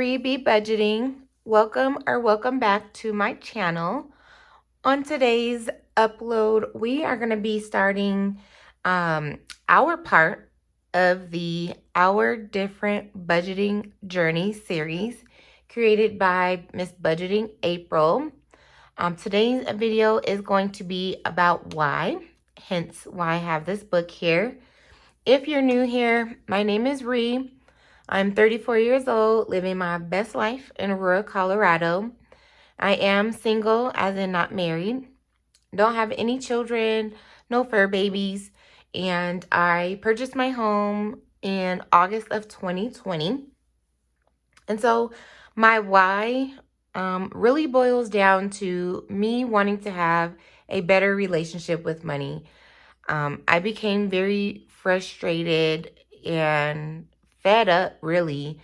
Ree Be Budgeting. Welcome back to my channel. On today's upload, we are going to be starting our part of the Our Different Budgeting Journey series created by Miss Budgeting April. Today's video is going to be about why, hence why I have this book here. If you're new here, my name is Ree. I'm 34 years old, living my best life in rural Colorado. I am single, as in not married. Don't have any children, no fur babies. And I purchased my home in August of 2020. And so my why really boils down to me wanting to have a better relationship with money. I became very frustrated and fed up, really,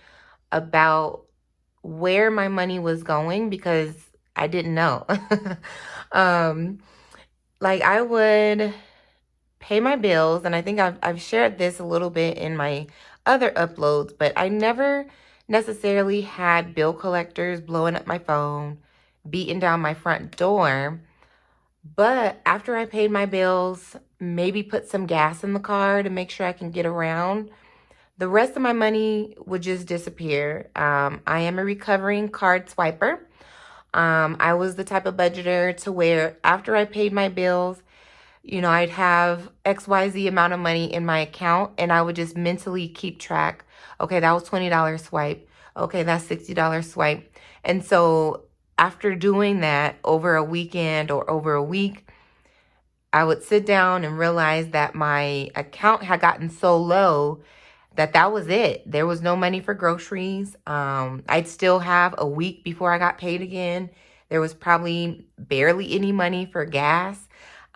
about where my money was going because I didn't know. um, like I would pay my bills, and I think I've shared this a little bit in my other uploads, but I never necessarily had bill collectors blowing up my phone, beating down my front door. But after I paid my bills, maybe put some gas in the car to make sure I can get around, the rest of my money would just disappear. I am a recovering card swiper. I was the type of budgeter to where after I paid my bills, I'd have XYZ amount of money in my account and I would just mentally keep track. Okay, that was $20 swipe. Okay, that's $60 swipe. And so after doing that over a weekend or over a week, I would sit down and realize that my account had gotten so low that was it. There was no money for groceries. I'd still have a week before I got paid again. There was probably barely any money for gas.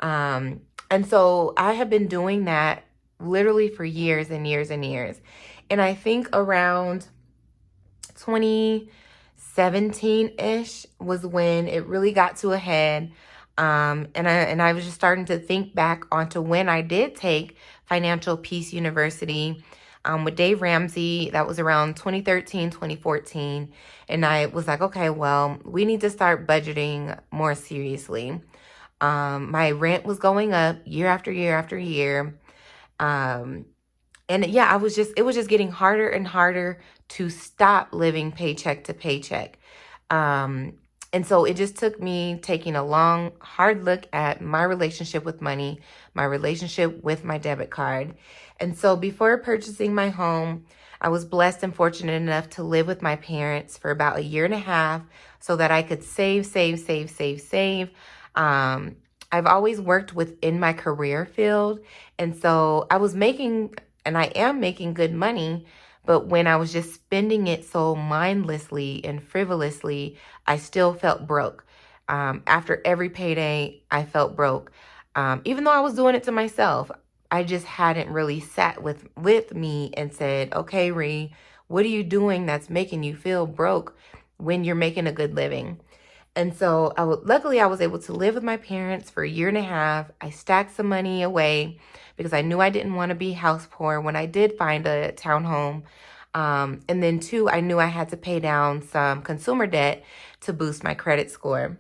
And so I have been doing that literally for years and years and years. And I think around 2017-ish was when it really got to a head. And I was just starting to think back onto when I did take Financial Peace University with Dave Ramsey. That was around 2013, 2014. And I was like, okay, well, we need to start budgeting more seriously. My rent was going up year after year after year. And yeah, it was just getting harder and harder to stop living paycheck to paycheck. And so it just took me taking a long, hard look at my relationship with money, my relationship with my debit card. And so before purchasing my home, I was blessed and fortunate enough to live with my parents for about a year and a half so that I could save. I've always worked within my career field. And so I was making, and I am making good money, but when I was just spending it so mindlessly and frivolously, I still felt broke. After every payday, I felt broke. Even though I was doing it to myself, I just hadn't really sat with me and said, okay, Ree, what are you doing that's making you feel broke when you're making a good living? And so luckily I was able to live with my parents for a year and a half. I stacked some money away because I knew I didn't want to be house poor when I did find a townhome. And then two, I knew I had to pay down some consumer debt to boost my credit score.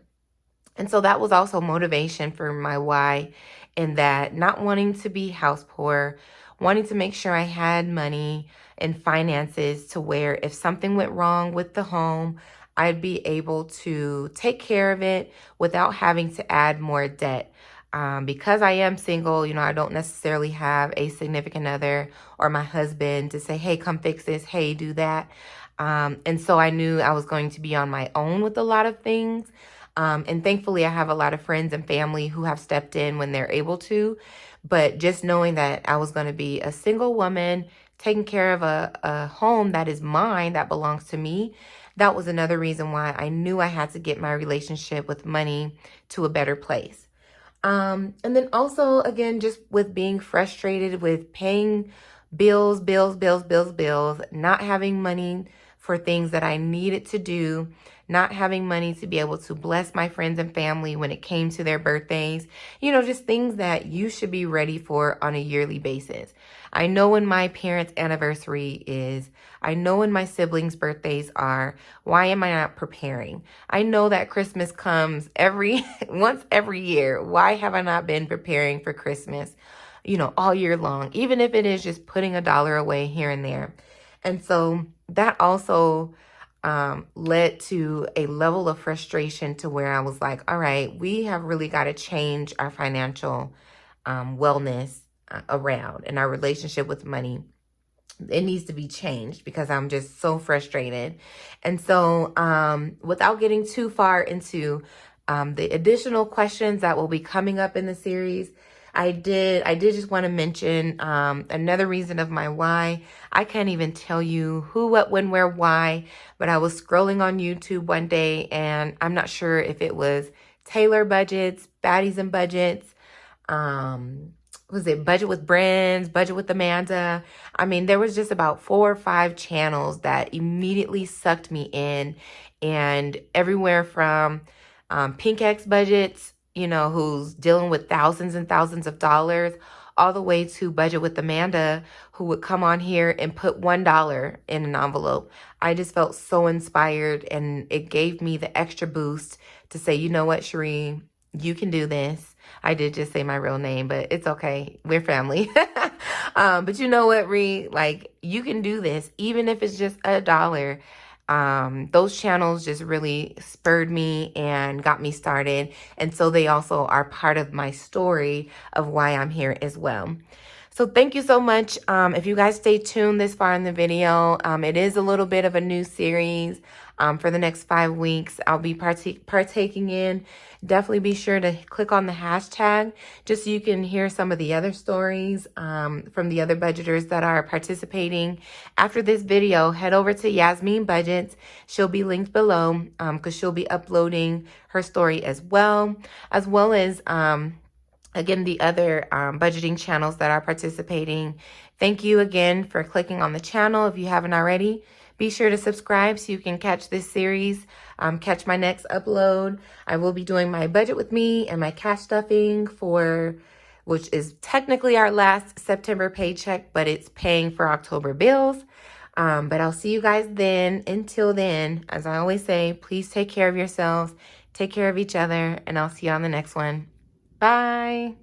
And so that was also motivation for my why, in that not wanting to be house poor, wanting to make sure I had money and finances to where if something went wrong with the home, I'd be able to take care of it without having to add more debt. Because I am single, I don't necessarily have a significant other or my husband to say, hey, come fix this, hey, do that. And so I knew I was going to be on my own with a lot of things. And thankfully, I have a lot of friends and family who have stepped in when they're able to. But just knowing that I was going to be a single woman taking care of a home that is mine, that belongs to me, that was another reason why I knew I had to get my relationship with money to a better place. And then also, again, just with being frustrated with paying bills, not having money for things that I needed to do, not having money to be able to bless my friends and family when it came to their birthdays, you know, just things that you should be ready for on a yearly basis. I know when my parents' anniversary is. I know when my siblings' birthdays are. Why am I not preparing? I know that Christmas comes once every year. Why have I not been preparing for Christmas, you know, all year long, even if it is just putting $1 away here and there? And so that also led to a level of frustration to where I was like, all right, we have really got to change our financial wellness around, and our relationship with money. It needs to be changed because I'm just so frustrated. And so without getting too far into the additional questions that will be coming up in the series, I did just want to mention another reason of my why. I can't even tell you who, what, when, where, why, but I was scrolling on YouTube one day, and I'm not sure if it was Taylor Budgets, Baddies and Budgets, was it Budget with Brands, Budget with Amanda? I mean, there was just about 4 or 5 channels that immediately sucked me in, and everywhere from Pink X Budgets, you know, who's dealing with thousands and thousands of dollars, all the way to Budget with Amanda, who would come on here and put $1 in an envelope. I just felt so inspired, and it gave me the extra boost to say, you know what, Cherie, you can do this. I did just say my real name, but it's okay. We're family. But you know what, Ree? Like, you can do this, even if it's just $1. Those channels just really spurred me and got me started. And so they also are part of my story of why I'm here as well. So thank you so much. If you guys stay tuned this far in the video, it is a little bit of a new series. For the next 5 weeks, I'll be partaking in. Definitely be sure to click on the hashtag just so you can hear some of the other stories from the other budgeters that are participating. After this video, head over to Yasmin Budgets. She'll be linked below because she'll be uploading her story as well as again, the other budgeting channels that are participating. Thank you again for clicking on the channel. If you haven't already, be sure to subscribe so you can catch this series, catch my next upload. I will be doing my budget with me and my cash stuffing which is technically our last September paycheck, but it's paying for October bills. But I'll see you guys then. Until then, as I always say, please take care of yourselves, take care of each other, and I'll see you on the next one. Bye.